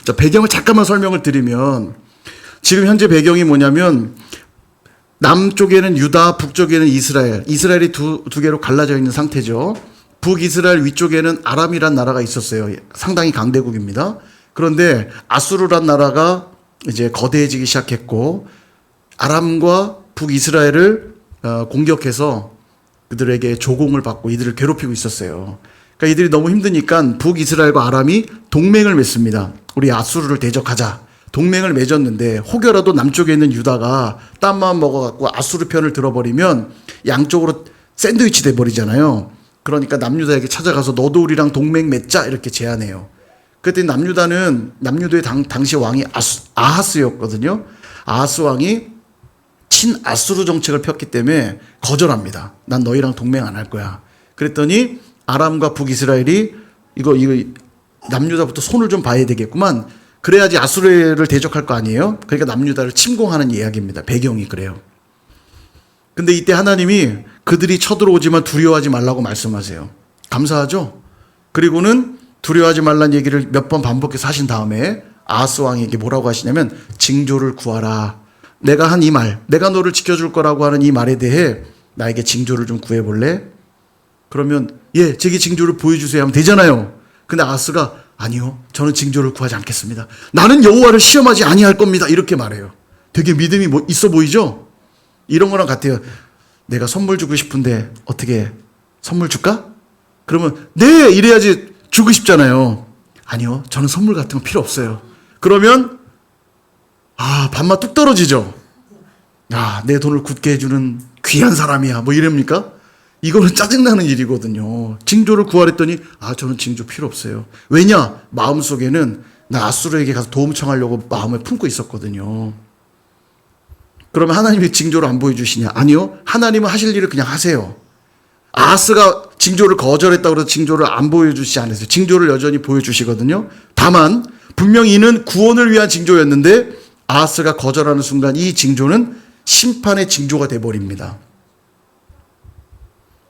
자, 배경을 잠깐만 설명을 드리면 지금 현재 배경이 뭐냐면 남쪽에는 유다, 북쪽에는 이스라엘. 이스라엘이 두 개로 갈라져 있는 상태죠. 북이스라엘 위쪽에는 아람이란 나라가 있었어요. 상당히 강대국입니다. 그런데 아수르란 나라가 이제 거대해지기 시작했고 아람과 북이스라엘을 공격해서 그들에게 조공을 받고 이들을 괴롭히고 있었어요. 그러니까 이들이 너무 힘드니까 북이스라엘과 아람이 동맹을 맺습니다. 우리 아수르를 대적하자. 동맹을 맺었는데 혹여라도 남쪽에 있는 유다가 딴마음 먹어갖고 아수르 편을 들어버리면 양쪽으로 샌드위치 돼버리잖아요. 그러니까 남유다에게 찾아가서 너도 우리랑 동맹 맺자 이렇게 제안해요. 그랬더니 남유다의 당시 왕이 아하스였거든요. 아하스 왕이 친아수르 정책을 폈기 때문에 거절합니다. 난 너희랑 동맹 안 할 거야. 그랬더니 아람과 북이스라엘이 이거 남유다부터 손을 좀 봐야 되겠구만. 그래야지 아수르를 대적할 거 아니에요? 그러니까 남유다를 침공하는 이야기입니다. 배경이 그래요. 근데 이때 하나님이 그들이 쳐들어오지만 두려워하지 말라고 말씀하세요. 감사하죠? 그리고는 두려워하지 말라는 얘기를 몇 번 반복해서 하신 다음에 아하스 왕에게 뭐라고 하시냐면 징조를 구하라. 내가 한 이 말, 내가 너를 지켜줄 거라고 하는 이 말에 대해 나에게 징조를 좀 구해볼래? 그러면 예, 제게 징조를 보여주세요 하면 되잖아요. 근데 아하스가 아니요, 저는 징조를 구하지 않겠습니다. 나는 여호와를 시험하지 아니할 겁니다. 이렇게 말해요. 되게 믿음이 있어 보이죠? 이런 거랑 같아요. 내가 선물 주고 싶은데 어떻게 선물 줄까? 그러면 네 이래야지 주고 싶잖아요. 아니요, 저는 선물 같은 거 필요 없어요. 그러면 밥맛 뚝 떨어지죠. 내 돈을 굳게 해주는 귀한 사람이야. 뭐 이럽니까? 이거는 짜증나는 일이거든요. 징조를 구하랬더니 저는 징조 필요 없어요. 왜냐? 마음속에는 나 아수르에게 가서 도움 청하려고 마음을 품고 있었거든요. 그러면 하나님이 징조를 안 보여주시냐? 아니요. 하나님은 하실 일을 그냥 하세요. 아하스가 징조를 거절했다고 해서 징조를 안 보여주시지 않으세요. 징조를 여전히 보여주시거든요. 다만 분명히 이는 구원을 위한 징조였는데 아하스가 거절하는 순간 이 징조는 심판의 징조가 돼버립니다.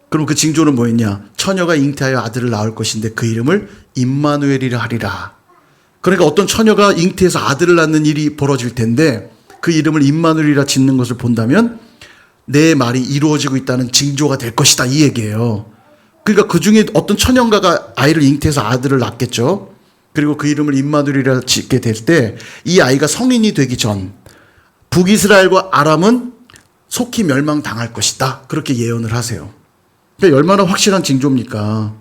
그럼 그 징조는 뭐였냐? 처녀가 잉태하여 아들을 낳을 것인데 그 이름을 임마누엘이라 하리라. 그러니까 어떤 처녀가 잉태해서 아들을 낳는 일이 벌어질 텐데 그 이름을 임마누엘이라 짓는 것을 본다면 내 말이 이루어지고 있다는 징조가 될 것이다 이 얘기예요. 그러니까 그 중에 어떤 처녀가가 아이를 잉태해서 아들을 낳겠죠. 그리고 그 이름을 임마누엘이라 짓게 될 때 이 아이가 성인이 되기 전 북이스라엘과 아람은 속히 멸망당할 것이다. 그렇게 예언을 하세요. 그러니까 얼마나 확실한 징조입니까?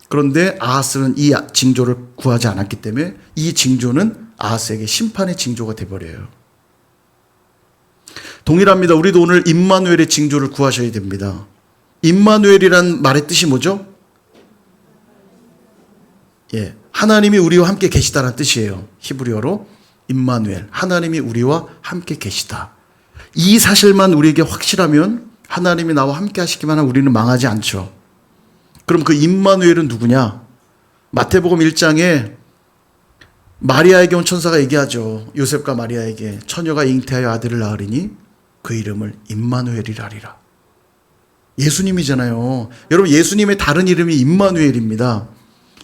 그런데 아하스는 이 징조를 구하지 않았기 때문에 이 징조는 아하스에게 심판의 징조가 돼버려요. 동일합니다. 우리도 오늘 임마누엘의 징조를 구하셔야 됩니다. 임마누엘이란 말의 뜻이 뭐죠? 예, 하나님이 우리와 함께 계시다는 뜻이에요. 히브리어로 임마누엘, 하나님이 우리와 함께 계시다. 이 사실만 우리에게 확실하면 하나님이 나와 함께 하시기만 하면 우리는 망하지 않죠. 그럼 그 임마누엘은 누구냐? 마태복음 1장에 마리아에게 온 천사가 얘기하죠. 요셉과 마리아에게 처녀가 잉태하여 아들을 낳으리니 그 이름을 임마누엘이라 하리라. 예수님이잖아요. 여러분, 예수님의 다른 이름이 임마누엘입니다.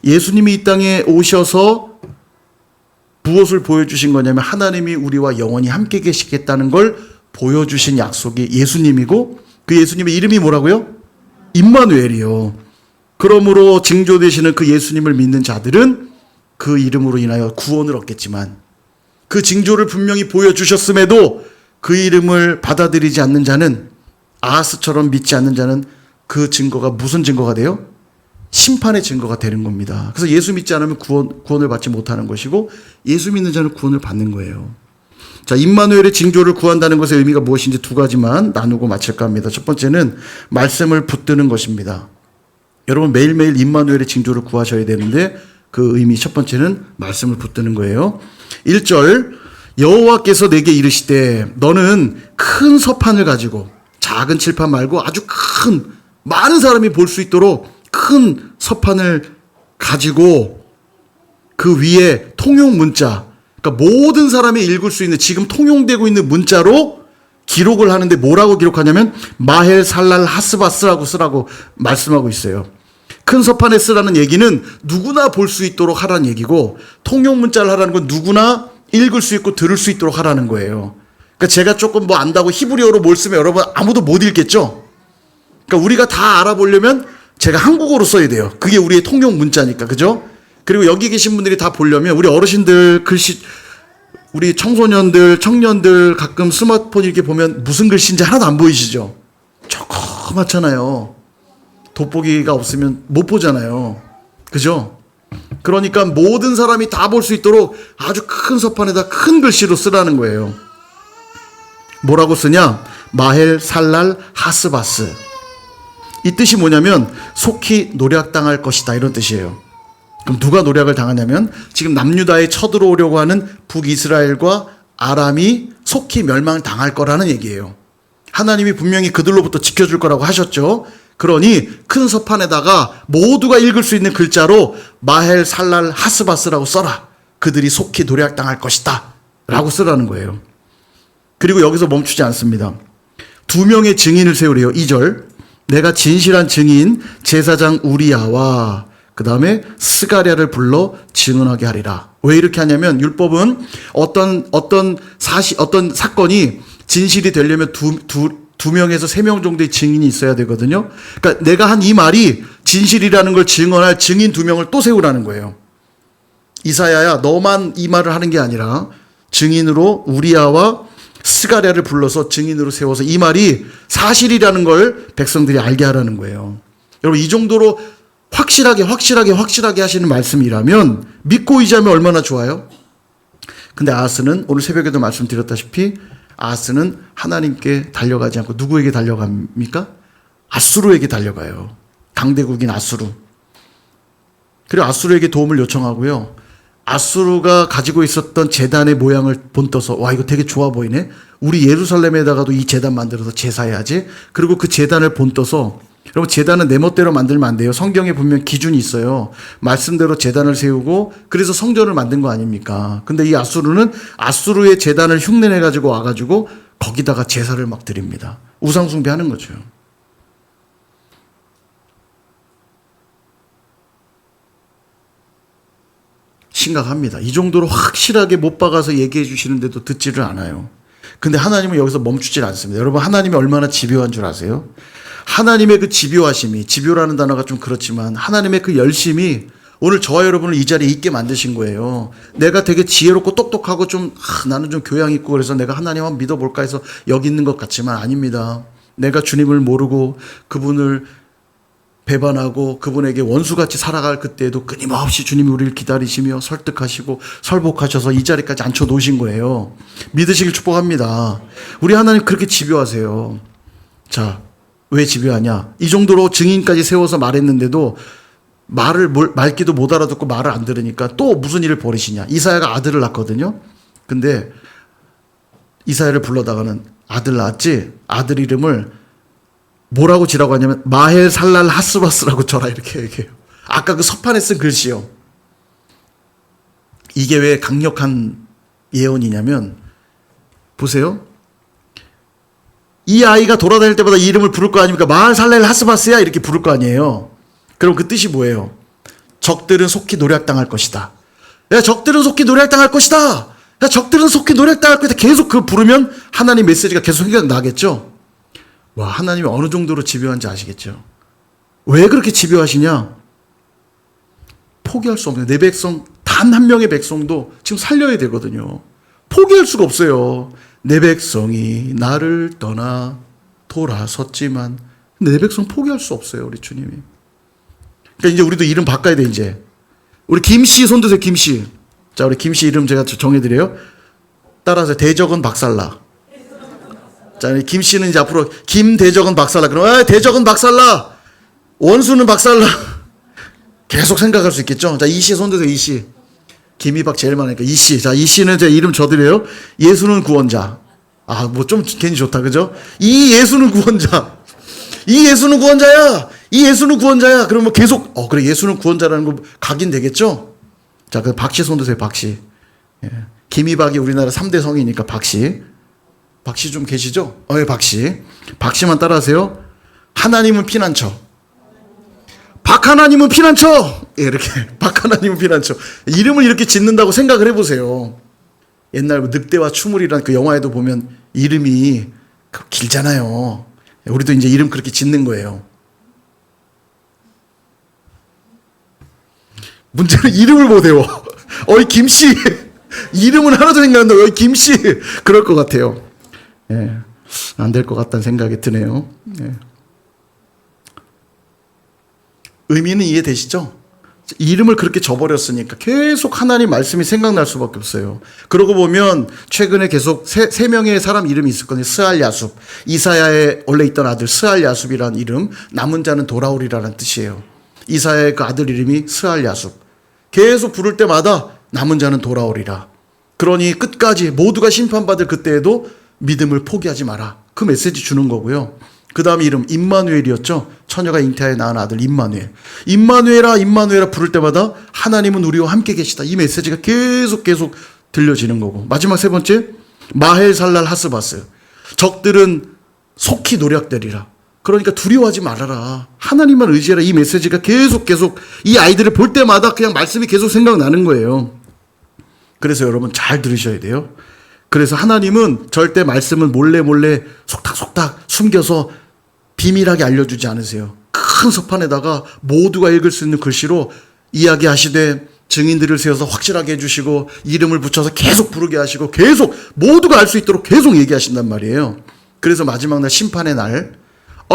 예수님이 이 땅에 오셔서 무엇을 보여주신 거냐면 하나님이 우리와 영원히 함께 계시겠다는 걸 보여주신 약속이 예수님이고 그 예수님의 이름이 뭐라고요? 임마누엘이요. 그러므로 징조되시는 그 예수님을 믿는 자들은 그 이름으로 인하여 구원을 얻겠지만 그 징조를 분명히 보여주셨음에도 그 이름을 받아들이지 않는 자는 아하스처럼 믿지 않는 자는 그 증거가 무슨 증거가 돼요? 심판의 증거가 되는 겁니다. 그래서 예수 믿지 않으면 구원을 받지 못하는 것이고 예수 믿는 자는 구원을 받는 거예요. 자, 임마누엘의 징조를 구한다는 것의 의미가 무엇인지 두 가지만 나누고 마칠까 합니다. 첫 번째는 말씀을 붙드는 것입니다. 여러분 매일매일 임마누엘의 징조를 구하셔야 되는데 그 의미 첫 번째는 말씀을 붙드는 거예요. 1절 여호와께서 내게 이르시되 너는 큰 서판을 가지고 작은 칠판 말고 아주 큰 많은 사람이 볼 수 있도록 큰 서판을 가지고 그 위에 통용 문자, 그러니까 모든 사람이 읽을 수 있는 지금 통용되고 있는 문자로 기록을 하는데 뭐라고 기록하냐면 마헬 살랄 하스바스라고 쓰라고 말씀하고 있어요. 큰 서판에 쓰라는 얘기는 누구나 볼 수 있도록 하라는 얘기고, 통용 문자를 하라는 건 누구나 읽을 수 있고 들을 수 있도록 하라는 거예요. 그러니까 제가 조금 뭐 안다고 히브리어로 뭘 쓰면 여러분 아무도 못 읽겠죠? 그러니까 우리가 다 알아보려면 제가 한국어로 써야 돼요. 그게 우리의 통용 문자니까. 그죠? 그리고 여기 계신 분들이 다 보려면 우리 어르신들 글씨, 우리 청소년들, 청년들 가끔 스마트폰 이렇게 보면 무슨 글씨인지 하나도 안 보이시죠? 조그맣잖아요. 돋보기가 없으면 못 보잖아요. 그죠? 그러니까 모든 사람이 다 볼 수 있도록 아주 큰 서판에다 큰 글씨로 쓰라는 거예요. 뭐라고 쓰냐? 마헬 살랄 하스바스. 이 뜻이 뭐냐면 속히 노략당할 것이다, 이런 뜻이에요. 그럼 누가 노략을 당하냐면 지금 남유다에 쳐들어오려고 하는 북이스라엘과 아람이 속히 멸망당할 거라는 얘기예요. 하나님이 분명히 그들로부터 지켜줄 거라고 하셨죠. 그러니 큰 서판에다가 모두가 읽을 수 있는 글자로 마헬 살랄 하스바스라고 써라. 그들이 속히 노략당할 것이다 라고 쓰라는 거예요. 그리고 여기서 멈추지 않습니다. 2명의 증인을 세우래요. 2절. 내가 진실한 증인 제사장 우리야와 그 다음에 스가랴를 불러 증언하게 하리라. 왜 이렇게 하냐면 율법은 어떤 사건이 진실이 되려면 두 명에서 3명 정도의 증인이 있어야 되거든요. 그러니까 내가 한 이 말이 진실이라는 걸 증언할 증인 2명을 또 세우라는 거예요. 이사야야, 너만 이 말을 하는 게 아니라 증인으로 우리야와 스가랴를 불러서 증인으로 세워서 이 말이 사실이라는 걸 백성들이 알게 하라는 거예요. 여러분, 이 정도로 확실하게 하시는 말씀이라면 믿고 의지하면 얼마나 좋아요? 근데 아하스는 오늘 새벽에도 말씀드렸다시피 아하스는 하나님께 달려가지 않고 누구에게 달려갑니까? 아수르에게 달려가요. 강대국인 아수르. 그리고 아수르에게 도움을 요청하고요. 아수르가 가지고 있었던 제단의 모양을 본떠서 와, 이거 되게 좋아 보이네. 우리 예루살렘에다가도 이 제단 만들어서 제사해야지. 그리고 그 제단을 본떠서, 여러분, 제단은 내 멋대로 만들면 안 돼요. 성경에 보면 기준이 있어요. 말씀대로 제단을 세우고 그래서 성전을 만든 거 아닙니까? 근데 이 아수르는 아수르의 제단을 흉내내 가지고 와가지고 거기다가 제사를 막 드립니다. 우상 숭배하는 거죠. 심각합니다. 이 정도로 확실하게 못 박아서 얘기해 주시는데도 듣지를 않아요. 근데 하나님은 여기서 멈추질 않습니다. 여러분, 하나님이 얼마나 집요한 줄 아세요? 하나님의 그 집요하심이, 집요라는 단어가 좀 그렇지만 하나님의 그 열심이 오늘 저와 여러분을 이 자리에 있게 만드신 거예요. 내가 되게 지혜롭고 똑똑하고 좀 나는 좀 교양 있고 그래서 내가 하나님 한번 믿어볼까 해서 여기 있는 것 같지만 아닙니다. 내가 주님을 모르고 그분을 배반하고 그분에게 원수같이 살아갈 그때에도 끊임없이 주님이 우리를 기다리시며 설득하시고 설복하셔서 이 자리까지 앉혀놓으신 거예요. 믿으시길 축복합니다. 우리 하나님 그렇게 집요하세요. 자, 왜 집요하냐? 이 정도로 증인까지 세워서 말했는데도 말기도 못 알아듣고 말을 안 들으니까 또 무슨 일을 벌이시냐? 이사야가 아들을 낳거든요. 근데 이사야를 불러다가는 아들 낳았지? 아들 이름을 뭐라고 지라고 하냐면 마헬 살랄 하스바스라고 쳐라, 이렇게 얘기해요. 아까 그 서판에 쓴 글씨요. 이게 왜 강력한 예언이냐면 보세요. 이 아이가 돌아다닐 때마다 이 이름을 부를 거 아닙니까? 마헬 살랄 하스바스야, 이렇게 부를 거 아니에요. 그럼 그 뜻이 뭐예요? 적들은 속히 노략당할 것이다. 야, 적들은 속히 노략당할 것이다. 야, 적들은 속히 노략당할 것이다. 계속 그걸 부르면 하나님 메시지가 계속 생각나겠죠. 와, 하나님이 어느 정도로 집요한지 아시겠죠? 왜 그렇게 집요하시냐? 포기할 수 없네요. 내 백성, 단 한 명의 백성도 지금 살려야 되거든요. 포기할 수가 없어요. 내 백성이 나를 떠나 돌아섰지만, 내 백성 포기할 수 없어요, 우리 주님이. 그러니까 이제 우리도 이름 바꿔야 돼, 이제. 우리 김씨 손 드세요, 김씨. 자, 우리 김씨 이름 제가 정해드려요. 따라서 대적은 박살나. 자, 김씨는 이제 앞으로 김대적은 박살나. 그럼 대적은 박살나. 원수는 박살나. 계속 생각할 수 있겠죠. 자, 이씨 손 드세요, 이씨. 김이박 제일 많으니까 이씨. 자, 이씨는 제 이름 저드려요. 예수는 구원자. 아, 뭐 좀 괜히 좋다, 그죠? 이 예수는 구원자. 이 예수는 구원자야. 이 예수는 구원자야. 그러면 계속 그래, 예수는 구원자라는 거 각인되겠죠? 자, 그 박씨 손 드세요, 박씨. 예. 김이박이 우리나라 3대 성이니까 박씨. 박씨 좀 계시죠? 예, 박씨. 박씨만 따라하세요. 하나님은 피난처. 박하나님은 피난처! 예, 이렇게. 박하나님은 피난처. 이름을 이렇게 짓는다고 생각을 해보세요. 옛날 늑대와 추물이라는 그 영화에도 보면 이름이 길잖아요. 우리도 이제 이름 그렇게 짓는 거예요. 문제는 이름을 못 외워. 어이, 김씨. 이름은 하나도 생각난다. 어이, 김씨. 그럴 것 같아요. 예. 안 될 것 같다는 생각이 드네요. 예. 의미는 이해되시죠? 이름을 그렇게 줘버렸으니까 계속 하나님 말씀이 생각날 수밖에 없어요. 그러고 보면 최근에 계속 세 명의 사람 이름이 있을 거예요. 스알 야숲. 이사야의 원래 있던 아들 스알 야숲이라는 이름, 남은 자는 돌아오리라는 뜻이에요. 이사야의 그 아들 이름이 스알 야숲. 계속 부를 때마다 남은 자는 돌아오리라. 그러니 끝까지 모두가 심판받을 그때에도 믿음을 포기하지 마라. 그 메시지 주는 거고요. 그 다음 이름 임마누엘이었죠. 처녀가 잉태하여 낳은 아들 임마누엘. 임마누엘아 임마누엘아 부를 때마다 하나님은 우리와 함께 계시다. 이 메시지가 계속 들려지는 거고. 마지막 세 번째 마헬살랄 하스바스. 적들은 속히 노략되리라. 그러니까 두려워하지 말아라. 하나님만 의지해라. 이 메시지가 계속 이 아이들을 볼 때마다 그냥 말씀이 계속 생각나는 거예요. 그래서 여러분 잘 들으셔야 돼요. 그래서 하나님은 절대 말씀은 몰래 속닥속닥 숨겨서 비밀하게 알려주지 않으세요. 큰 서판에다가 모두가 읽을 수 있는 글씨로 이야기하시되 증인들을 세워서 확실하게 해주시고 이름을 붙여서 계속 부르게 하시고 계속 모두가 알 수 있도록 계속 얘기하신단 말이에요. 그래서 마지막 날 심판의 날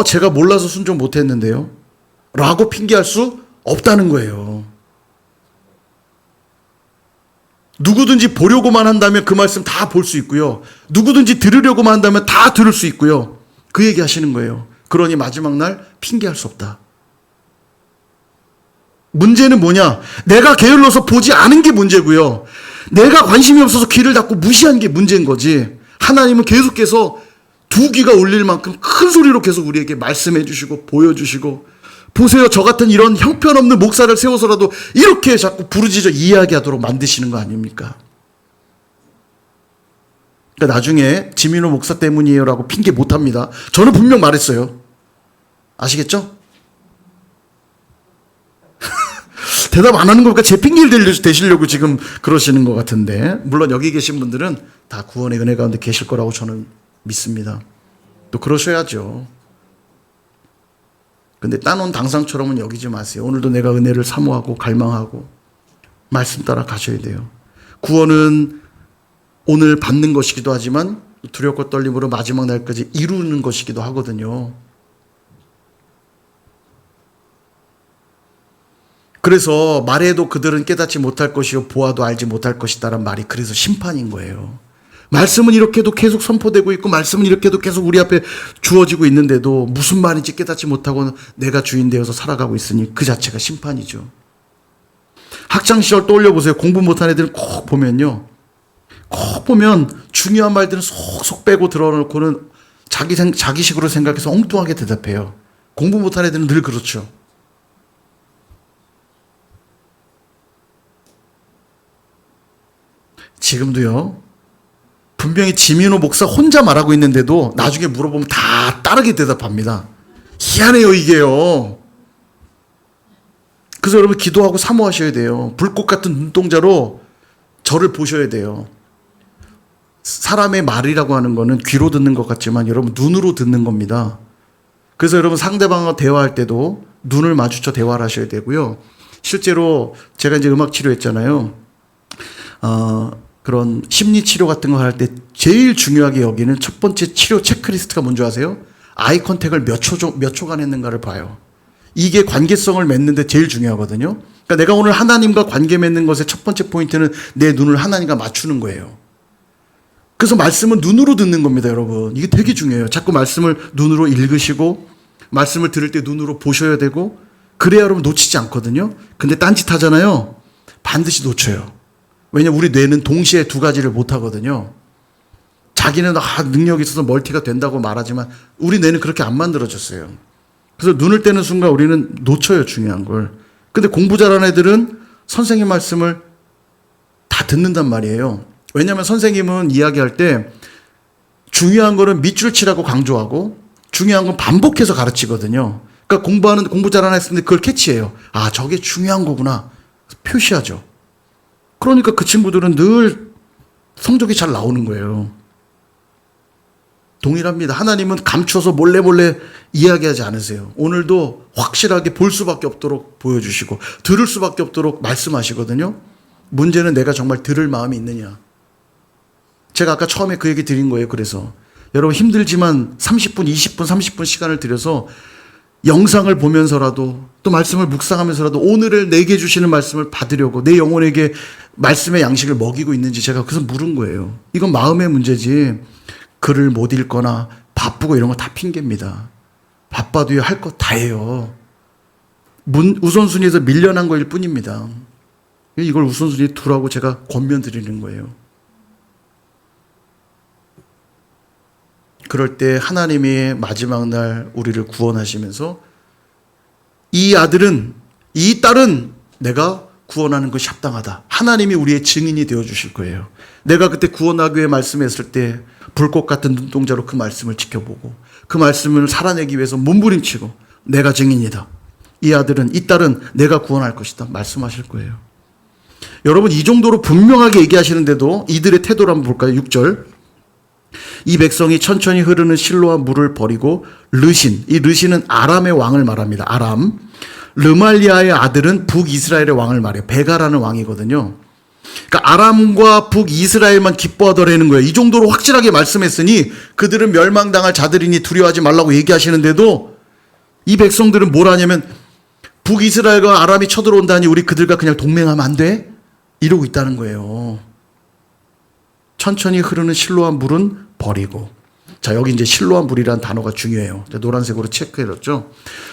제가 몰라서 순종 못했는데요 라고 핑계할 수 없다는 거예요. 누구든지 보려고만 한다면 그 말씀 다 볼 수 있고요. 누구든지 들으려고만 한다면 다 들을 수 있고요. 그 얘기 하시는 거예요. 그러니 마지막 날 핑계할 수 없다. 문제는 뭐냐? 내가 게을러서 보지 않은 게 문제고요. 내가 관심이 없어서 귀를 닫고 무시한 게 문제인 거지. 하나님은 계속해서 두 귀가 울릴 만큼 큰 소리로 계속 우리에게 말씀해 주시고 보여주시고 보세요. 저 같은 이런 형편없는 목사를 세워서라도 이렇게 자꾸 부르짖어 이야기하도록 만드시는 거 아닙니까? 그러니까 나중에 지민호 목사 때문이에요 라고 핑계 못합니다. 저는 분명 말했어요. 아시겠죠? 대답 안 하는 거니까 제 핑계를 대시려고 지금 그러시는 것 같은데 물론 여기 계신 분들은 다 구원의 은혜 가운데 계실 거라고 저는 믿습니다. 또 그러셔야죠. 근데 따놓은 당상처럼은 여기지 마세요. 오늘도 내가 은혜를 사모하고 갈망하고 말씀 따라 가셔야 돼요. 구원은 오늘 받는 것이기도 하지만 두렵고 떨림으로 마지막 날까지 이루는 것이기도 하거든요. 그래서 말해도 그들은 깨닫지 못할 것이요 보아도 알지 못할 것이다라는 말이 그래서 심판인 거예요. 말씀은 이렇게도 계속 선포되고 있고 말씀은 이렇게도 계속 우리 앞에 주어지고 있는데도 무슨 말인지 깨닫지 못하고 내가 주인 되어서 살아가고 있으니 그 자체가 심판이죠. 학창시절 떠올려 보세요. 공부 못한 애들은 꼭 보면 중요한 말들은 속속 빼고 들어놓고는 자기식으로 생각해서 엉뚱하게 대답해요. 공부 못한 애들은 늘 그렇죠. 지금도요. 분명히 지민호 목사 혼자 말하고 있는데도 나중에 물어보면 다 다르게 대답합니다. 희한해요 이게요. 그래서 여러분 기도하고 사모하셔야 돼요. 불꽃 같은 눈동자로 저를 보셔야 돼요. 사람의 말이라고 하는 거는 귀로 듣는 것 같지만 여러분 눈으로 듣는 겁니다. 그래서 여러분 상대방과 대화할 때도 눈을 마주쳐 대화를 하셔야 되고요. 실제로 제가 이제 음악 치료했잖아요. 그런 심리 치료 같은 거 할 때 제일 중요하게 여기는 첫 번째 치료 체크리스트가 뭔지 아세요? 아이 컨택을 몇 초간 했는가를 봐요. 이게 관계성을 맺는데 제일 중요하거든요. 그러니까 내가 오늘 하나님과 관계 맺는 것의 첫 번째 포인트는 내 눈을 하나님과 맞추는 거예요. 그래서 말씀은 눈으로 듣는 겁니다, 여러분. 이게 되게 중요해요. 자꾸 말씀을 눈으로 읽으시고 말씀을 들을 때 눈으로 보셔야 되고 그래야 여러분 놓치지 않거든요. 근데 딴짓 하잖아요. 반드시 놓쳐요. 왜냐면 우리 뇌는 동시에 두 가지를 못 하거든요. 자기는 능력이 있어서 멀티가 된다고 말하지만 우리 뇌는 그렇게 안 만들어졌어요. 그래서 눈을 떼는 순간 우리는 놓쳐요, 중요한 걸. 근데 공부 잘하는 애들은 선생님 말씀을 다 듣는단 말이에요. 왜냐하면 선생님은 이야기할 때 중요한 거는 밑줄 치라고 강조하고 중요한 건 반복해서 가르치거든요. 그러니까 그러니까 공부 잘하는 학생들 그걸 캐치해요. 아, 저게 중요한 거구나. 표시하죠. 그러니까 그 친구들은 늘 성적이 잘 나오는 거예요. 동일합니다. 하나님은 감춰서 몰래 이야기하지 않으세요. 오늘도 확실하게 볼 수밖에 없도록 보여주시고 들을 수밖에 없도록 말씀하시거든요. 문제는 내가 정말 들을 마음이 있느냐. 제가 아까 처음에 그 얘기 드린 거예요. 그래서 여러분 힘들지만 30분, 20분, 30분 시간을 들여서 영상을 보면서라도 또 말씀을 묵상하면서라도 오늘을 내게 주시는 말씀을 받으려고 내 영혼에게 말씀의 양식을 먹이고 있는지 제가 그래서 물은 거예요. 이건 마음의 문제지 글을 못 읽거나 바쁘고 이런 거 다 핑계입니다. 바빠도요 할 거 다 해요. 우선순위에서 밀려난 거일 뿐입니다. 이걸 우선순위에 두라고 제가 권면 드리는 거예요. 그럴 때 하나님이 마지막 날 우리를 구원하시면서 이 아들은, 이 딸은 내가 구원하는 것이 합당하다. 하나님이 우리의 증인이 되어주실 거예요. 내가 그때 구원하기 위해 말씀했을 때 불꽃 같은 눈동자로 그 말씀을 지켜보고 그 말씀을 살아내기 위해서 몸부림치고 내가 증인이다. 이 아들은, 이 딸은 내가 구원할 것이다. 말씀하실 거예요. 여러분 이 정도로 분명하게 얘기하시는데도 이들의 태도를 한번 볼까요? 6절. 이 백성이 천천히 흐르는 실로와 물을 버리고 르신, 이 르신은 아람의 왕을 말합니다. 아람. 르말리아의 아들은 북이스라엘의 왕을 말해요. 베가라는 왕이거든요. 그러니까 아람과 북이스라엘만 기뻐하더라는 거예요. 이 정도로 확실하게 말씀했으니 그들은 멸망당할 자들이니 두려워하지 말라고 얘기하시는데도 이 백성들은 뭘 하냐면 북이스라엘과 아람이 쳐들어온다니 우리 그들과 그냥 동맹하면 안 돼? 이러고 있다는 거예요. 천천히 흐르는 실로한 물은 버리고. 자, 여기 이제 실로한 물이라는 단어가 중요해요. 노란색으로 체크해뒀죠.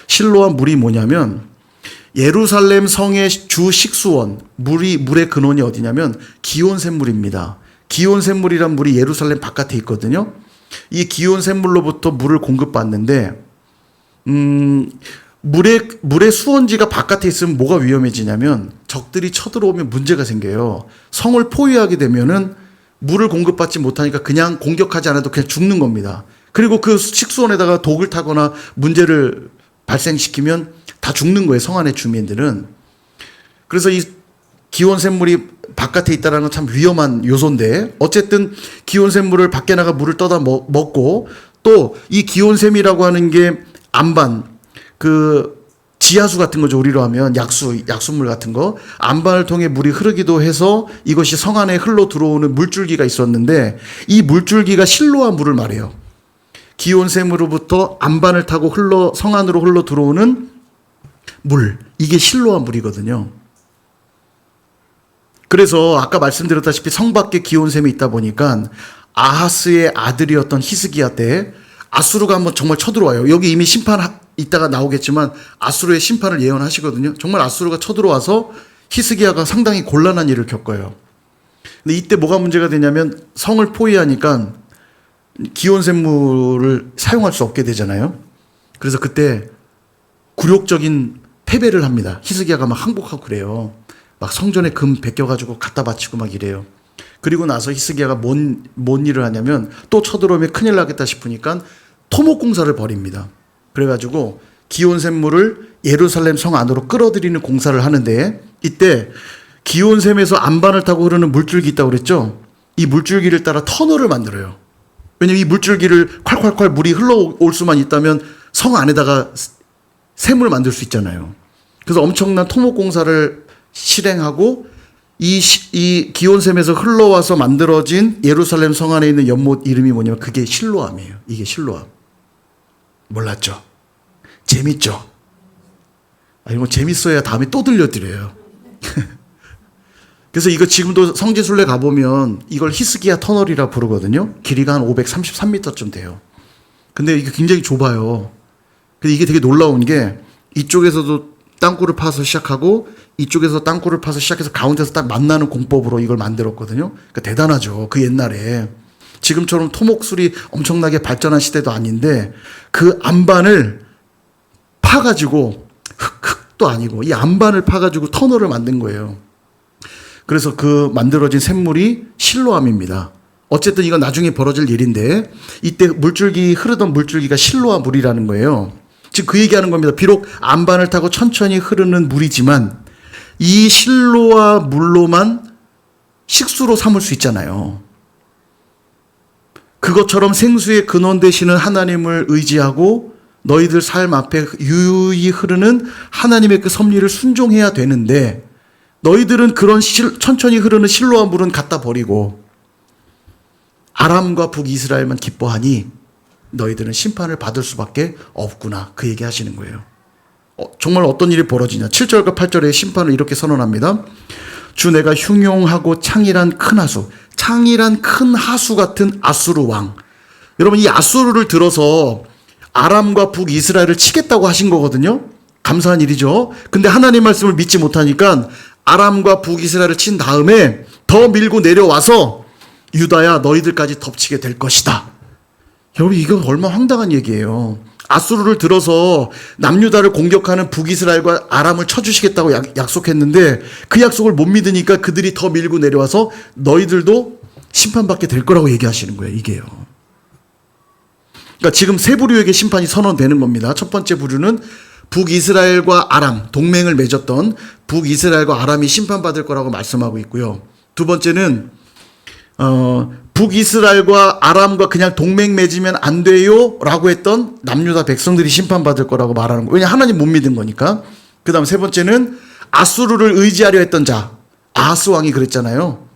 실로한 물이 뭐냐면 예루살렘 성의 주 식수원, 물의 근원이 어디냐면 기온 샘물입니다. 기온 샘물이란 물이 예루살렘 바깥에 있거든요. 이 기온 샘물로부터 물을 공급받는데 물의 수원지가 바깥에 있으면 뭐가 위험해지냐면 적들이 쳐들어오면 문제가 생겨요. 성을 포위하게 되면은 물을 공급받지 못하니까 그냥 공격하지 않아도 그냥 죽는 겁니다. 그리고 그 식수원에다가 독을 타거나 문제를 발생시키면 다 죽는 거예요. 성 안의 주민들은. 그래서 이 기온샘물이 바깥에 있다는 건 참 위험한 요소인데 어쨌든 기온샘물을 밖에 나가 물을 떠다 먹고 또 이 기온샘이라고 하는 게 안반, 그 지하수 같은 거죠. 우리로 하면 약수물 같은 거. 안반을 통해 물이 흐르기도 해서 이것이 성 안에 흘러 들어오는 물줄기가 있었는데 이 물줄기가 실로한 물을 말해요. 기온샘으로부터 안반을 타고 성 안으로 흘러 들어오는 물. 이게 실로한 물이거든요. 그래서 아까 말씀드렸다시피 성 밖에 기온샘이 있다 보니까 아하스의 아들이었던 히스기야 때 아수르가 한번 정말 쳐들어와요. 여기 이미 심판 이따가 나오겠지만 아수르의 심판을 예언하시거든요. 정말 아수르가 쳐들어와서 히스기야가 상당히 곤란한 일을 겪어요. 근데 이때 뭐가 문제가 되냐면 성을 포위하니까 기온샘물을 사용할 수 없게 되잖아요. 그래서 그때 굴욕적인 패배를 합니다. 히스기야가 막 항복하고 그래요. 막 성전에 금 베껴가지고 갖다 바치고 막 이래요. 그리고 나서 히스기야가 뭔 일을 하냐면 또 쳐들어오면 큰일 나겠다 싶으니까 토목공사를 벌입니다. 그래가지고 기온샘물을 예루살렘 성 안으로 끌어들이는 공사를 하는데 이때 기온샘에서 안반을 타고 흐르는 물줄기 있다고 그랬죠. 이 물줄기를 따라 터널을 만들어요. 왜냐면 이 물줄기를 콸콸콸 물이 흘러올 수만 있다면 성 안에다가 샘을 만들 수 있잖아요. 그래서 엄청난 토목공사를 실행하고 이 기온샘에서 흘러와서 만들어진 예루살렘 성 안에 있는 연못 이름이 뭐냐면 그게 실로암이에요. 이게 실로암. 몰랐죠? 재밌죠? 이거 재밌어야 다음에 또 들려드려요. 그래서 이거 지금도 성지순례 가보면 이걸 히스기야 터널이라 부르거든요. 길이가 한 533m쯤 돼요. 근데 이게 굉장히 좁아요. 근데 이게 되게 놀라운 게 이쪽에서도 땅굴을 파서 시작하고 이쪽에서 땅굴을 파서 시작해서 가운데서 딱 만나는 공법으로 이걸 만들었거든요. 그러니까 대단하죠. 그 옛날에. 지금처럼 토목술이 엄청나게 발전한 시대도 아닌데 그 안반을 파가지고 흙도 아니고 이 안반을 파가지고 터널을 만든 거예요. 그래서 그 만들어진 샘물이 실로암입니다. 어쨌든 이건 나중에 벌어질 일인데 이때 흐르던 물줄기가 실로암 물이라는 거예요. 지금 그 얘기하는 겁니다. 비록 안반을 타고 천천히 흐르는 물이지만 이 실로와 물로만 식수로 삼을 수 있잖아요. 그것처럼 생수의 근원 되시는 하나님을 의지하고 너희들 삶 앞에 유유히 흐르는 하나님의 그 섭리를 순종해야 되는데 너희들은 그런 천천히 흐르는 실로와 물은 갖다 버리고 아람과 북이스라엘만 기뻐하니 너희들은 심판을 받을 수밖에 없구나. 그 얘기 하시는 거예요. 정말 어떤 일이 벌어지냐. 7절과 8절에 심판을 이렇게 선언합니다. 주 내가 흉용하고 창일한 큰 하수, 창일한 큰 하수 같은 아수르 왕. 여러분 이 아수르를 들어서 아람과 북이스라엘을 치겠다고 하신 거거든요. 감사한 일이죠. 근데 하나님 말씀을 믿지 못하니까 아람과 북이스라엘을 친 다음에 더 밀고 내려와서 유다야 너희들까지 덮치게 될 것이다. 여러분 이거 얼마나 황당한 얘기예요. 아수르를 들어서 남유다를 공격하는 북이스라엘과 아람을 쳐주시겠다고 약속했는데 그 약속을 못 믿으니까 그들이 더 밀고 내려와서 너희들도 심판받게 될 거라고 얘기하시는 거예요. 이게요. 그러니까 지금 세 부류에게 심판이 선언되는 겁니다. 첫 번째 부류는 북이스라엘과 아람, 동맹을 맺었던 북이스라엘과 아람이 심판받을 거라고 말씀하고 있고요. 두 번째는 북이스라엘과 아람과 그냥 동맹 맺으면 안 돼요 라고 했던 남유다 백성들이 심판받을 거라고 말하는 거예요. 왜냐하면 하나님 못 믿은 거니까. 그 다음 세 번째는 아수르를 의지하려 했던 자, 아하스 왕이 그랬잖아요.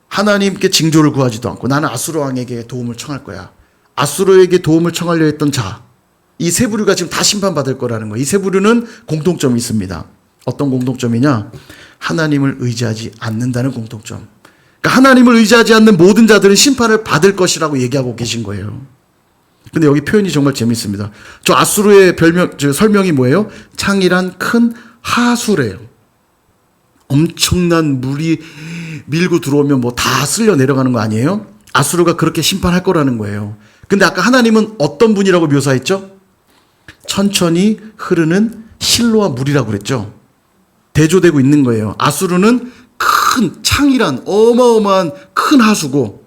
하나님께 징조를 구하지도 않고 나는 아수르 왕에게 도움을 청할 거야. 아수르에게 도움을 청하려 했던 자, 이 세 부류가 지금 다 심판받을 거라는 거예요. 이 세 부류는 공통점이 있습니다. 어떤 공통점이냐? 하나님을 의지하지 않는다는 공통점. 그러니까 하나님을 의지하지 않는 모든 자들은 심판을 받을 것이라고 얘기하고 계신 거예요. 근데 여기 표현이 정말 재밌습니다. 저 아수르의 설명이 뭐예요? 창이란 큰 하수래요. 엄청난 물이 밀고 들어오면 뭐 다 쓸려 내려가는 거 아니에요? 아수르가 그렇게 심판할 거라는 거예요. 근데 아까 하나님은 어떤 분이라고 묘사했죠? 천천히 흐르는 실로와 물이라고 그랬죠. 대조되고 있는 거예요. 아수르는 큰 창이란 어마어마한 큰 하수고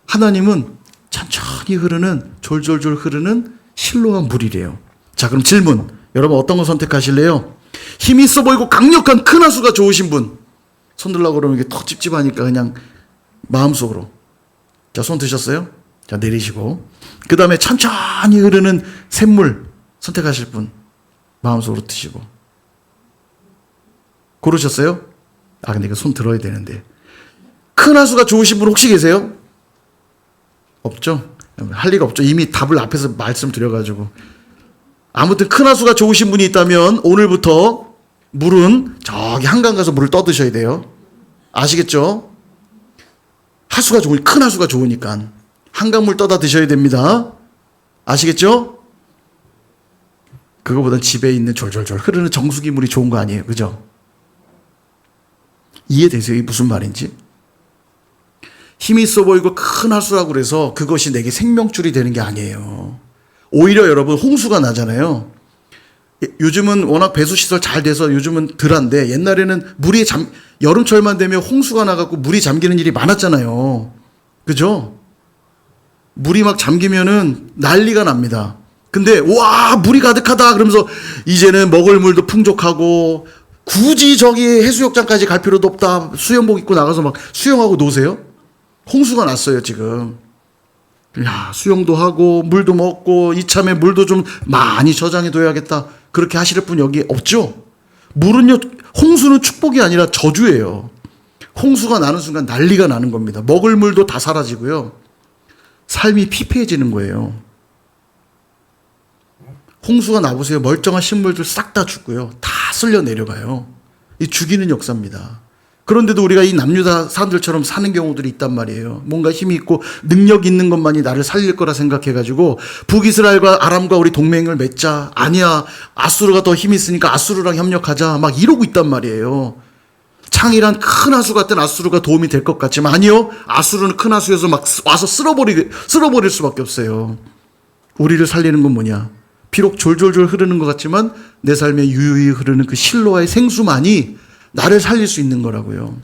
하나님은 천천히 흐르는 졸졸졸 흐르는 실로와 물이래요. 자, 그럼 질문. 여러분 어떤 거 선택하실래요? 힘이 있어 보이고 강력한 큰 하수가 좋으신 분. 손 들라고 그러면 이게 턱 찝찝하니까 그냥 마음속으로. 자, 손 드셨어요? 자, 내리시고. 그 다음에 천천히 흐르는 샘물 선택하실 분. 마음속으로 드시고. 고르셨어요? 아, 근데 이거 손 들어야 되는데. 큰 하수가 좋으신 분 혹시 계세요? 없죠? 할 리가 없죠. 이미 답을 앞에서 말씀드려가지고. 아무튼 큰 하수가 좋으신 분이 있다면 오늘부터 물은 저기 한강 가서 물을 떠드셔야 돼요. 아시겠죠? 하수가 좋으니, 큰 하수가 좋으니까. 한강물 떠다 드셔야 됩니다. 아시겠죠? 그거보단 집에 있는 졸졸졸 흐르는 정수기 물이 좋은 거 아니에요. 그죠? 이해되세요? 이게 무슨 말인지? 힘이 있어 보이고 큰 하수라고 그래서 그것이 내게 생명줄이 되는 게 아니에요. 오히려 여러분 홍수가 나잖아요. 요즘은 워낙 배수시설 잘 돼서 요즘은 덜한데 옛날에는 여름철만 되면 홍수가 나갖고 물이 잠기는 일이 많았잖아요. 그죠? 물이 막 잠기면은 난리가 납니다. 근데 와 물이 가득하다 그러면서 이제는 먹을 물도 풍족하고 굳이 저기 해수욕장까지 갈 필요도 없다. 수영복 입고 나가서 막 수영하고 노세요? 홍수가 났어요 지금. 야 수영도 하고 물도 먹고 이참에 물도 좀 많이 저장해 둬야겠다. 그렇게 하실 분 여기 없죠? 물은요, 홍수는 축복이 아니라 저주예요. 홍수가 나는 순간 난리가 나는 겁니다. 먹을 물도 다 사라지고요. 삶이 피폐해지는 거예요. 홍수가 나보세요. 멀쩡한 식물들 싹 다 죽고요. 다 쓸려 내려가요. 이 죽이는 역사입니다. 그런데도 우리가 이 남유다 사람들처럼 사는 경우들이 있단 말이에요. 뭔가 힘이 있고 능력 있는 것만이 나를 살릴 거라 생각해가지고 북이스라엘과 아람과 우리 동맹을 맺자. 아니야. 아수르가 더 힘이 있으니까 아수르랑 협력하자. 막 이러고 있단 말이에요. 창이란 큰 하수 같은 아수르가 도움이 될 것 같지만 아니요. 아수르는 큰 하수여서 막 와서 쓸어버릴 수밖에 없어요. 우리를 살리는 건 뭐냐. 비록 졸졸졸 흐르는 것 같지만 내 삶에 유유히 흐르는 그 실로와의 생수만이 나를 살릴 수 있는 거라고요.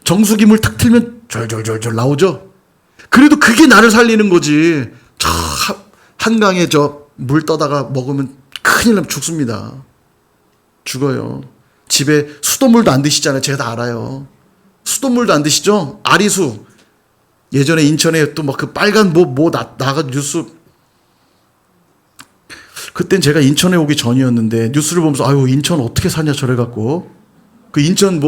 정수기 물 탁 틀면 졸졸졸졸 나오죠. 그래도 그게 나를 살리는 거지. 저 한강에 저 물 떠다가 먹으면 큰일 나면 죽습니다. 죽어요. 집에 수돗물도 안 드시잖아요. 제가 다 알아요. 수돗물도 안 드시죠? 아리수. 예전에 인천에 또 막 그 빨간 나가 뉴스. 그땐 제가 인천에 오기 전이었는데 뉴스를 보면서 아유 인천 어떻게 사냐 저래갖고 그 인천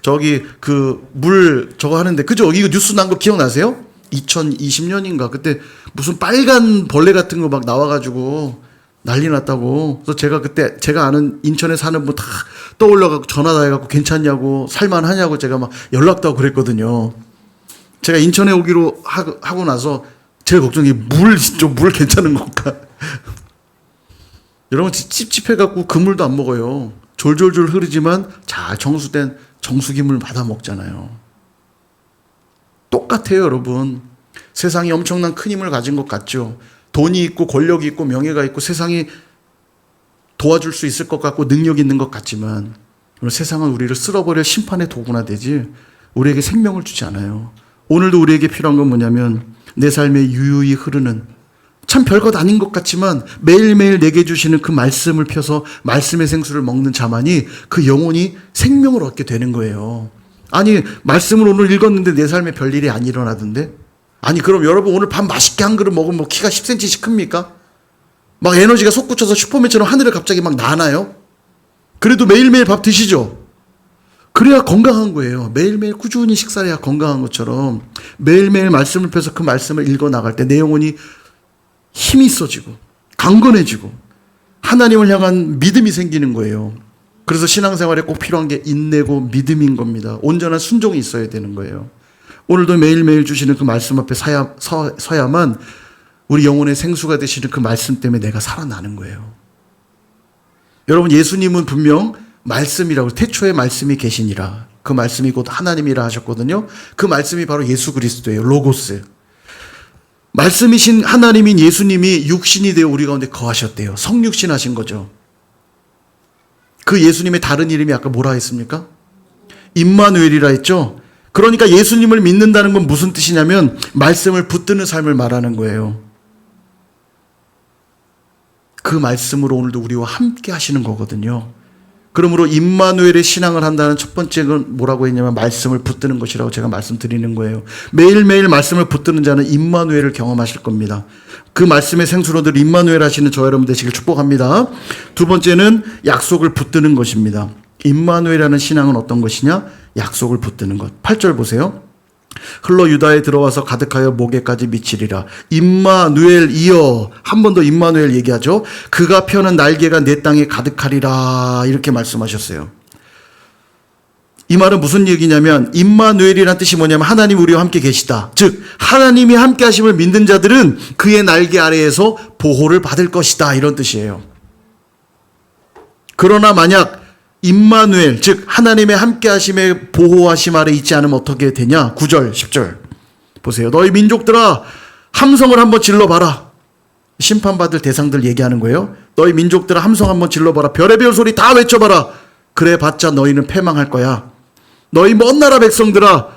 저기 그 물 저거 하는데 그죠? 이거 뉴스 난 거 기억나세요? 2020년인가 그때 무슨 빨간 벌레 같은 거 막 나와가지고 난리 났다고. 그래서 제가 그때 제가 아는 인천에 사는 분 다 떠올려갖고 전화 다 해갖고 괜찮냐고 살만하냐고 제가 막 연락도 하고 그랬거든요. 제가 인천에 오기로 하고 나서 제일 걱정이 물 괜찮은 건가? 여러분 찝찝해갖고 그 물도 안 먹어요. 졸졸졸 흐르지만 잘 정수된 정수기물 받아 먹잖아요. 똑같아요, 여러분. 세상이 엄청난 큰 힘을 가진 것 같죠. 돈이 있고 권력이 있고 명예가 있고 세상이 도와줄 수 있을 것 같고 능력 있는 것 같지만 세상은 우리를 쓸어버릴 심판의 도구나 되지 우리에게 생명을 주지 않아요. 오늘도 우리에게 필요한 건 뭐냐면 내 삶에 유유히 흐르는 참 별것 아닌 것 같지만 매일매일 내게 주시는 그 말씀을 펴서 말씀의 생수를 먹는 자만이 그 영혼이 생명을 얻게 되는 거예요. 아니 말씀을 오늘 읽었는데 내 삶에 별일이 안 일어나던데? 아니 그럼 여러분 오늘 밥 맛있게 한 그릇 먹으면 뭐 키가 10cm씩 큽니까? 막 에너지가 솟구쳐서 슈퍼맨처럼 하늘을 갑자기 막 나나요? 그래도 매일매일 밥 드시죠? 그래야 건강한 거예요. 매일매일 꾸준히 식사를 해야 건강한 것처럼 매일매일 말씀을 펴서 그 말씀을 읽어 나갈 때 내 영혼이 힘이 있어지고 강건해지고 하나님을 향한 믿음이 생기는 거예요. 그래서 신앙생활에 꼭 필요한 게 인내고 믿음인 겁니다. 온전한 순종이 있어야 되는 거예요. 오늘도 매일매일 주시는 그 말씀 앞에 서야만 우리 영혼의 생수가 되시는 그 말씀 때문에 내가 살아나는 거예요. 여러분 예수님은 분명 말씀이라고 태초에 말씀이 계시니라. 그 말씀이 곧 하나님이라 하셨거든요. 그 말씀이 바로 예수 그리스도예요. 로고스. 말씀이신 하나님인 예수님이 육신이 되어 우리 가운데 거하셨대요. 성육신 하신 거죠. 그 예수님의 다른 이름이 아까 뭐라 했습니까? 임마누엘이라 했죠. 그러니까 예수님을 믿는다는 건 무슨 뜻이냐면 말씀을 붙드는 삶을 말하는 거예요. 그 말씀으로 오늘도 우리와 함께 하시는 거거든요. 그러므로 임마누엘의 신앙을 한다는 첫 번째 건 뭐라고 했냐면 말씀을 붙드는 것이라고 제가 말씀드리는 거예요. 매일매일 말씀을 붙드는 자는 임마누엘을 경험하실 겁니다. 그 말씀의 생수로 늘 임마누엘 하시는 저 여러분 되시길 축복합니다. 두 번째는 약속을 붙드는 것입니다. 임마누엘이라는 신앙은 어떤 것이냐? 약속을 붙드는 것. 8절 보세요. 흘러 유다에 들어와서 가득하여 목에까지 미치리라. 임마누엘이여. 한 번 더 임마누엘 얘기하죠. 그가 펴는 날개가 내 땅에 가득하리라. 이렇게 말씀하셨어요. 이 말은 무슨 얘기냐면 임마누엘이란 뜻이 뭐냐면 하나님 우리와 함께 계시다. 즉 하나님이 함께 하심을 믿는 자들은 그의 날개 아래에서 보호를 받을 것이다. 이런 뜻이에요. 그러나 만약 임마누엘 즉 하나님의 함께하심의 보호하심 아래 있지 않으면 어떻게 되냐? 9절 10절 보세요. 너희 민족들아 함성을 한번 질러봐라. 심판받을 대상들 얘기하는 거예요. 너희 민족들아 함성 한번 질러봐라. 별의별 소리 다 외쳐봐라. 그래봤자 너희는 패망할 거야. 너희 먼 나라 백성들아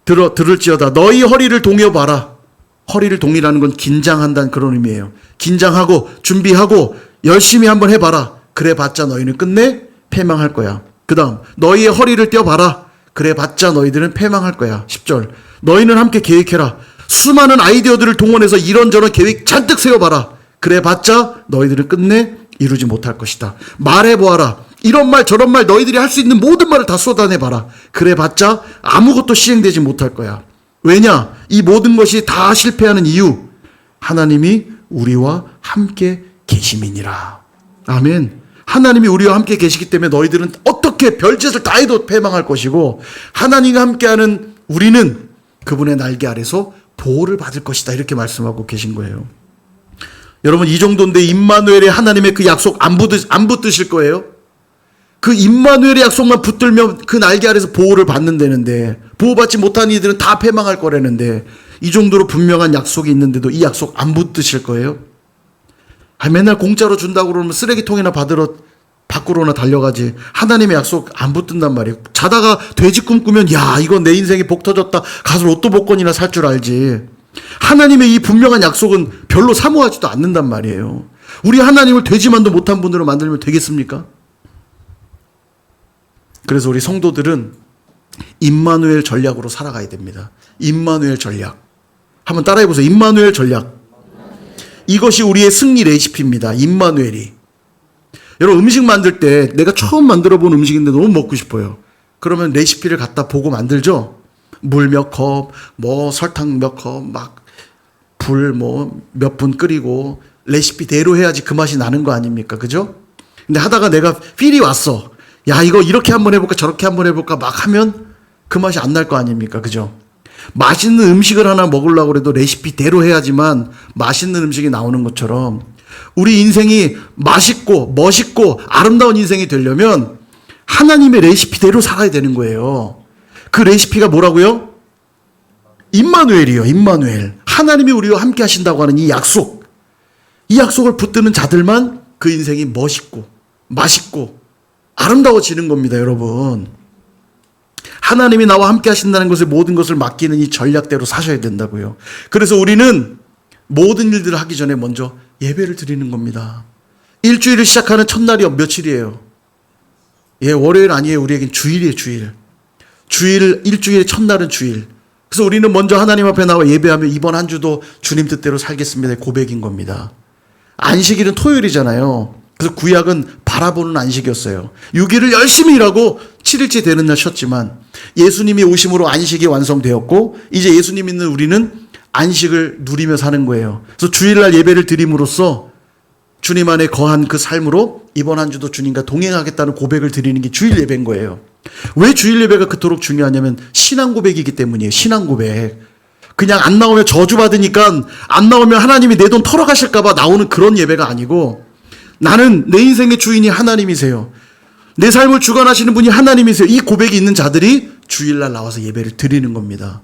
들을지어다. 너희 허리를 동여봐라. 허리를 동이라는 건 긴장한다는 그런 의미예요. 긴장하고 준비하고 열심히 한번 해봐라. 그래봤자 너희는 끝내 패망할 거야. 그 다음 너희의 허리를 떼어봐라. 그래봤자 너희들은 패망할 거야. 10절 너희는 함께 계획해라. 수많은 아이디어들을 동원해서 이런저런 계획 잔뜩 세워봐라. 그래봤자 너희들은 끝내 이루지 못할 것이다. 말해보아라. 이런 말 저런 말 너희들이 할 수 있는 모든 말을 다 쏟아내봐라. 그래봤자 아무것도 시행되지 못할 거야. 왜냐? 이 모든 것이 다 실패하는 이유 하나님이 우리와 함께 계심이니라. 아멘. 하나님이 우리와 함께 계시기 때문에 너희들은 어떻게 별짓을 다 해도 패망할 것이고 하나님과 함께하는 우리는 그분의 날개 아래서 보호를 받을 것이다. 이렇게 말씀하고 계신 거예요. 여러분 이 정도인데 임마누엘의 하나님의 그 약속 안 붙드실 거예요? 그 임마누엘의 약속만 붙들면 그 날개 아래서 보호를 받는다는데 보호받지 못한 이들은 다 패망할 거라는데 이 정도로 분명한 약속이 있는데도 이 약속 안 붙드실 거예요? 맨날 공짜로 준다고 그러면 쓰레기통이나 밖으로나 달려가지. 하나님의 약속 안 붙든단 말이에요. 자다가 돼지 꿈꾸면 야 이거 내 인생에 복 터졌다. 가서 로또 복권이나 살 줄 알지. 하나님의 이 분명한 약속은 별로 사모하지도 않는단 말이에요. 우리 하나님을 되지만도 못한 분으로 만들면 되겠습니까? 그래서 우리 성도들은 임마누엘 전략으로 살아가야 됩니다. 임마누엘 전략. 한번 따라해 보세요. 임마누엘 전략. 이것이 우리의 승리 레시피입니다. 임마누엘이. 여러분 음식 만들 때 내가 처음 만들어 본 음식인데 너무 먹고 싶어요. 그러면 레시피를 갖다 보고 만들죠. 물 몇 컵, 뭐 설탕 몇 컵, 막 불 뭐 몇 분 끓이고 레시피대로 해야지 그 맛이 나는 거 아닙니까? 그죠? 근데 하다가 내가 필이 왔어. 야, 이거 이렇게 한번 해볼까 저렇게 한번 해볼까 막 하면 그 맛이 안 날 거 아닙니까? 그죠? 맛있는 음식을 하나 먹으려고 해도 레시피대로 해야지만 맛있는 음식이 나오는 것처럼 우리 인생이 맛있고 멋있고 아름다운 인생이 되려면 하나님의 레시피대로 살아야 되는 거예요. 그 레시피가 뭐라고요? 임마누엘이요. 임마누엘. 하나님이 우리와 함께 하신다고 하는 이 약속. 이 약속을 붙드는 자들만 그 인생이 멋있고 맛있고 아름다워지는 겁니다, 여러분. 하나님이 나와 함께 하신다는 것에 모든 것을 맡기는 이 전략대로 사셔야 된다고요. 그래서 우리는 모든 일들을 하기 전에 먼저 예배를 드리는 겁니다. 일주일을 시작하는 첫날이 며칠이에요? 예, 월요일 아니에요. 우리에겐 주일이에요, 주일. 일주일의 첫날은 주일. 그래서 우리는 먼저 하나님 앞에 나와 예배하며 이번 한 주도 주님 뜻대로 살겠습니다. 고백인 겁니다. 안식일은 토요일이잖아요. 그래서 구약은 바라보는 안식이었어요. 6일을 열심히 일하고 7일째 되는 날 쉬었지만 예수님이 오심으로 안식이 완성되었고 이제 예수님 있는 우리는 안식을 누리며 사는 거예요. 그래서 주일날 예배를 드림으로써 주님 안에 거한 그 삶으로 이번 한 주도 주님과 동행하겠다는 고백을 드리는 게 주일 예배인 거예요. 왜 주일 예배가 그토록 중요하냐면 신앙 고백이기 때문이에요. 신앙 고백. 그냥 안 나오면 저주받으니까 안 나오면 하나님이 내 돈 털어가실까 봐 나오는 그런 예배가 아니고 나는 내 인생의 주인이 하나님이세요. 내 삶을 주관하시는 분이 하나님이세요. 이 고백이 있는 자들이 주일날 나와서 예배를 드리는 겁니다.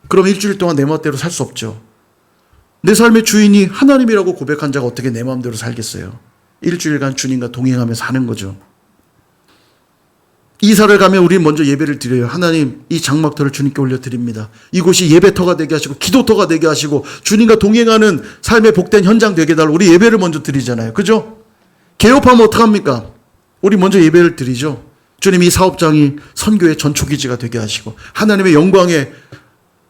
그럼 일주일 동안 내 멋대로 살 수 없죠. 내 삶의 주인이 하나님이라고 고백한 자가 어떻게 내 마음대로 살겠어요. 일주일간 주님과 동행하며 사는 거죠. 이사를 가면 우리는 먼저 예배를 드려요. 하나님, 이 장막터를 주님께 올려드립니다. 이곳이 예배터가 되게 하시고 기도터가 되게 하시고 주님과 동행하는 삶의 복된 현장 되게 해달라고 우리 예배를 먼저 드리잖아요. 그죠? 개업하면 어떡합니까? 우리 먼저 예배를 드리죠. 주님, 이 사업장이 선교의 전초기지가 되게 하시고 하나님의 영광에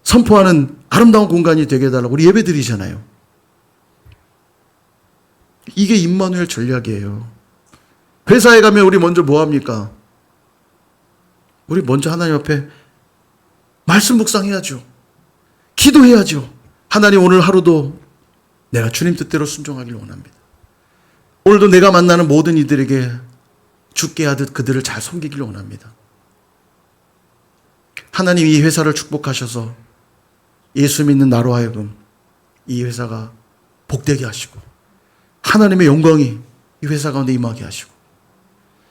선포하는 아름다운 공간이 되게 해달라고 우리 예배 드리잖아요. 이게 임마누엘 전략이에요. 회사에 가면 우리 먼저 뭐 합니까? 우리 먼저 하나님 앞에 말씀 묵상해야죠. 기도해야죠. 하나님, 오늘 하루도 내가 주님 뜻대로 순종하길 원합니다. 오늘도 내가 만나는 모든 이들에게 주께 하듯 그들을 잘 섬기길 원합니다. 하나님, 이 회사를 축복하셔서 예수 믿는 나로 하여금 이 회사가 복되게 하시고 하나님의 영광이 이 회사 가운데 임하게 하시고.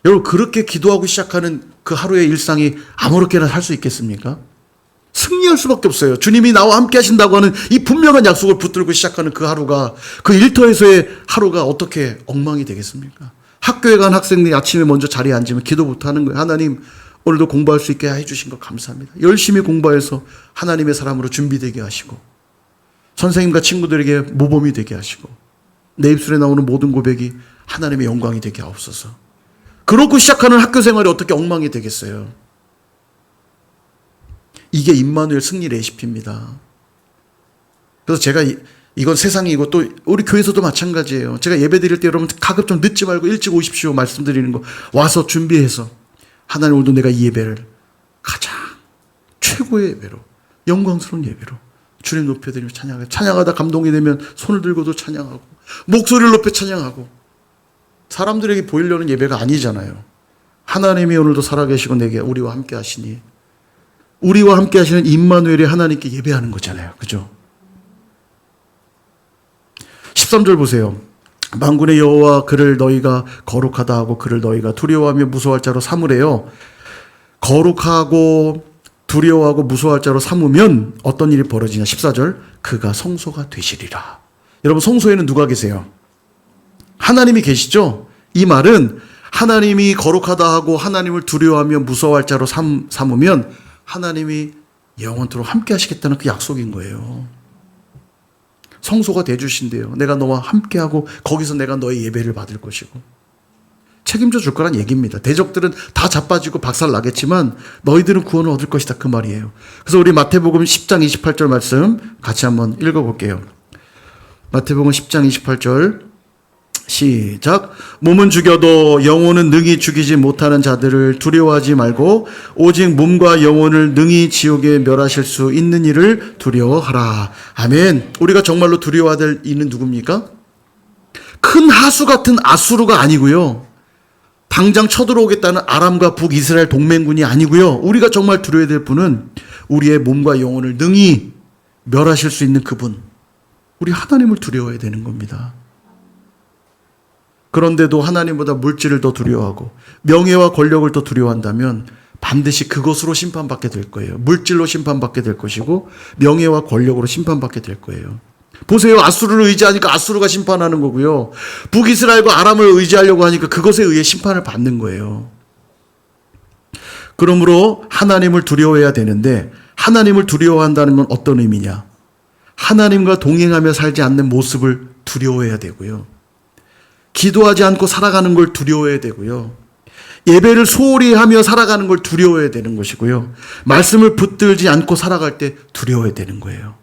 여러분, 그렇게 기도하고 시작하는 그 하루의 일상이 아무렇게나 살 수 있겠습니까? 승리할 수밖에 없어요. 주님이 나와 함께 하신다고 하는 이 분명한 약속을 붙들고 시작하는 그 하루가, 그 일터에서의 하루가 어떻게 엉망이 되겠습니까? 학교에 간 학생들이 아침에 먼저 자리에 앉으면 기도부터 하는 거예요. 하나님, 오늘도 공부할 수 있게 해주신 것 감사합니다. 열심히 공부해서 하나님의 사람으로 준비되게 하시고 선생님과 친구들에게 모범이 되게 하시고 내 입술에 나오는 모든 고백이 하나님의 영광이 되게 하옵소서. 그렇고 시작하는 학교 생활이 어떻게 엉망이 되겠어요? 이게 임마누엘 승리 레시피입니다. 그래서 제가 이건 세상이고 또 우리 교회에서도 마찬가지예요. 제가 예배 드릴 때 여러분 가급 좀 늦지 말고 일찍 오십시오 말씀드리는 거, 와서 준비해서 하나님, 오늘도 내가 이 예배를 가장 최고의 예배로, 영광스러운 예배로 주님 높여드리며 찬양하고, 찬양하다 감동이 되면 손을 들고도 찬양하고 목소리를 높여 찬양하고. 사람들에게 보이려는 예배가 아니잖아요. 하나님이 오늘도 살아계시고 내게 우리와 함께 하시니 우리와 함께 하시는 임마누엘이 하나님께 예배하는 거잖아요. 그죠? 13절 보세요. 만군의 여호와 그를 너희가 거룩하다 하고 그를 너희가 두려워하며 무서워할 자로 삼으래요. 거룩하고 두려워하고 무서워할 자로 삼으면 어떤 일이 벌어지냐. 14절. 그가 성소가 되시리라. 여러분, 성소에는 누가 계세요? 하나님이 계시죠? 이 말은 하나님이 거룩하다 하고 하나님을 두려워하며 무서워할 자로 삼으면 하나님이 영원토록 함께 하시겠다는 그 약속인 거예요. 성소가 돼주신대요. 내가 너와 함께하고 거기서 내가 너의 예배를 받을 것이고 책임져 줄 거란 얘기입니다. 대적들은 다 자빠지고 박살 나겠지만 너희들은 구원을 얻을 것이다 그 말이에요. 그래서 우리 마태복음 10장 28절 말씀 같이 한번 읽어볼게요. 마태복음 10장 28절 시작. 몸은 죽여도 영혼은 능히 죽이지 못하는 자들을 두려워하지 말고 오직 몸과 영혼을 능히 지옥에 멸하실 수 있는 이를 두려워하라. 아멘. 우리가 정말로 두려워해야 될 이는 누굽니까? 큰 하수 같은 아수르가 아니고요. 당장 쳐들어오겠다는 아람과 북이스라엘 동맹군이 아니고요. 우리가 정말 두려워해야 될 분은 우리의 몸과 영혼을 능히 멸하실 수 있는 그분. 우리 하나님을 두려워해야 되는 겁니다. 그런데도 하나님보다 물질을 더 두려워하고 명예와 권력을 더 두려워한다면 반드시 그것으로 심판받게 될 거예요. 물질로 심판받게 될 것이고 명예와 권력으로 심판받게 될 거예요. 보세요. 아수르를 의지하니까 아수르가 심판하는 거고요. 북이스라엘과 아람을 의지하려고 하니까 그것에 의해 심판을 받는 거예요. 그러므로 하나님을 두려워해야 되는데 하나님을 두려워한다는 건 어떤 의미냐? 하나님과 동행하며 살지 않는 모습을 두려워해야 되고요. 기도하지 않고 살아가는 걸 두려워해야 되고요. 예배를 소홀히 하며 살아가는 걸 두려워해야 되는 것이고요. 말씀을 붙들지 않고 살아갈 때 두려워해야 되는 거예요.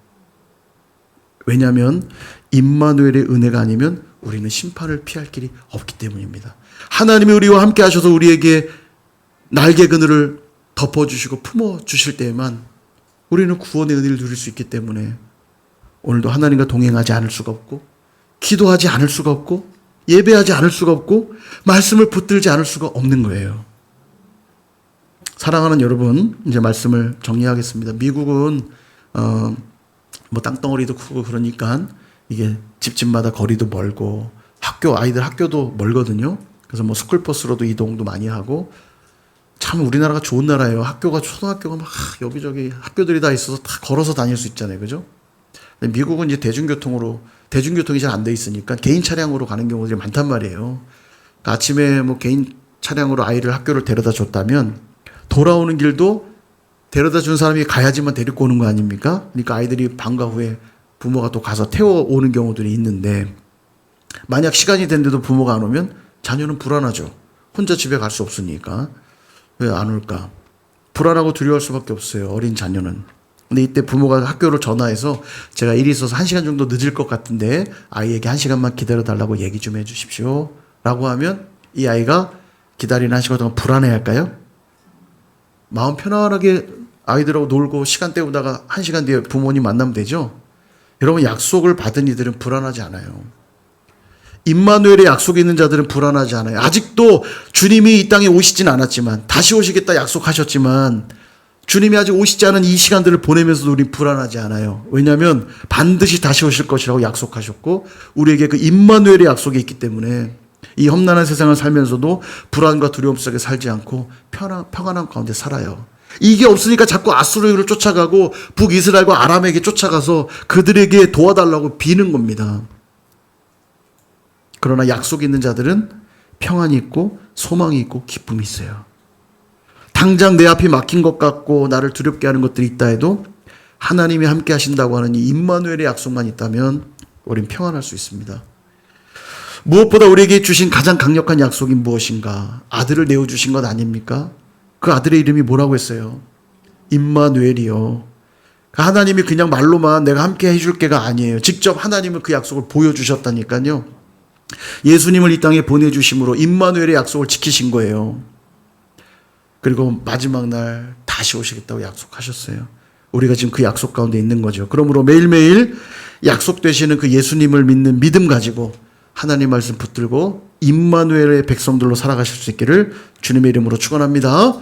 왜냐하면 임마누엘의 은혜가 아니면 우리는 심판을 피할 길이 없기 때문입니다. 하나님이 우리와 함께 하셔서 우리에게 날개 그늘을 덮어주시고 품어주실 때에만 우리는 구원의 은혜를 누릴 수 있기 때문에 오늘도 하나님과 동행하지 않을 수가 없고 기도하지 않을 수가 없고 예배하지 않을 수가 없고 말씀을 붙들지 않을 수가 없는 거예요. 사랑하는 여러분, 이제 말씀을 정리하겠습니다. 미국은 뭐 땅덩어리도 크고 그러니까 이게 집집마다 거리도 멀고 아이들 학교도 멀거든요. 그래서 뭐 스쿨버스로도 이동도 많이 하고 참 우리나라가 좋은 나라예요. 학교가 초등학교가 막 여기저기 학교들이 다 있어서 다 걸어서 다닐 수 있잖아요. 그죠? 근데 미국은 이제 대중교통이 잘 안 돼 있으니까 개인 차량으로 가는 경우들이 많단 말이에요. 그러니까 아침에 뭐 개인 차량으로 아이를 학교를 데려다 줬다면 돌아오는 길도 데려다 준 사람이 가야지만 데리고 오는 거 아닙니까? 그러니까 아이들이 방과 후에 부모가 또 가서 태워오는 경우들이 있는데 만약 시간이 됐는데도 부모가 안 오면 자녀는 불안하죠. 혼자 집에 갈 수 없으니까. 왜 안 올까? 불안하고 두려워할 수밖에 없어요. 어린 자녀는. 근데 이때 부모가 학교로 전화해서 제가 일이 있어서 1시간 정도 늦을 것 같은데 아이에게 1시간만 기다려달라고 얘기 좀 해주십시오. 라고 하면 이 아이가 기다리는 1시간 동안 불안해할까요? 마음 편안하게 아이들하고 놀고 시간 때우다가 1시간 뒤에 부모님 만나면 되죠? 여러분 약속을 받은 이들은 불안하지 않아요. 임마누엘의 약속이 있는 자들은 불안하지 않아요. 아직도 주님이 이 땅에 오시진 않았지만 다시 오시겠다 약속하셨지만 주님이 아직 오시지 않은 이 시간들을 보내면서도 우리 불안하지 않아요. 왜냐하면 반드시 다시 오실 것이라고 약속하셨고 우리에게 그 임마누엘의 약속이 있기 때문에 이 험난한 세상을 살면서도 불안과 두려움 속에 살지 않고 평안한 가운데 살아요. 이게 없으니까 자꾸 아수르를 쫓아가고 북이스라엘과 아람에게 쫓아가서 그들에게 도와달라고 비는 겁니다. 그러나 약속이 있는 자들은 평안이 있고 소망이 있고 기쁨이 있어요. 당장 내 앞이 막힌 것 같고 나를 두렵게 하는 것들이 있다 해도 하나님이 함께 하신다고 하는 이 임마누엘의 약속만 있다면 우린 평안할 수 있습니다. 무엇보다 우리에게 주신 가장 강력한 약속이 무엇인가? 아들을 내어주신 것 아닙니까? 그 아들의 이름이 뭐라고 했어요? 임마누엘이요. 하나님이 그냥 말로만 내가 함께 해줄게가 아니에요. 직접 하나님은 그 약속을 보여주셨다니까요. 예수님을 이 땅에 보내주심으로 임마누엘의 약속을 지키신 거예요. 그리고 마지막 날 다시 오시겠다고 약속하셨어요. 우리가 지금 그 약속 가운데 있는 거죠. 그러므로 매일매일 약속되시는 그 예수님을 믿는 믿음 가지고 하나님 말씀 붙들고 임마누엘의 백성들로 살아가실 수 있기를 주님의 이름으로 축원합니다.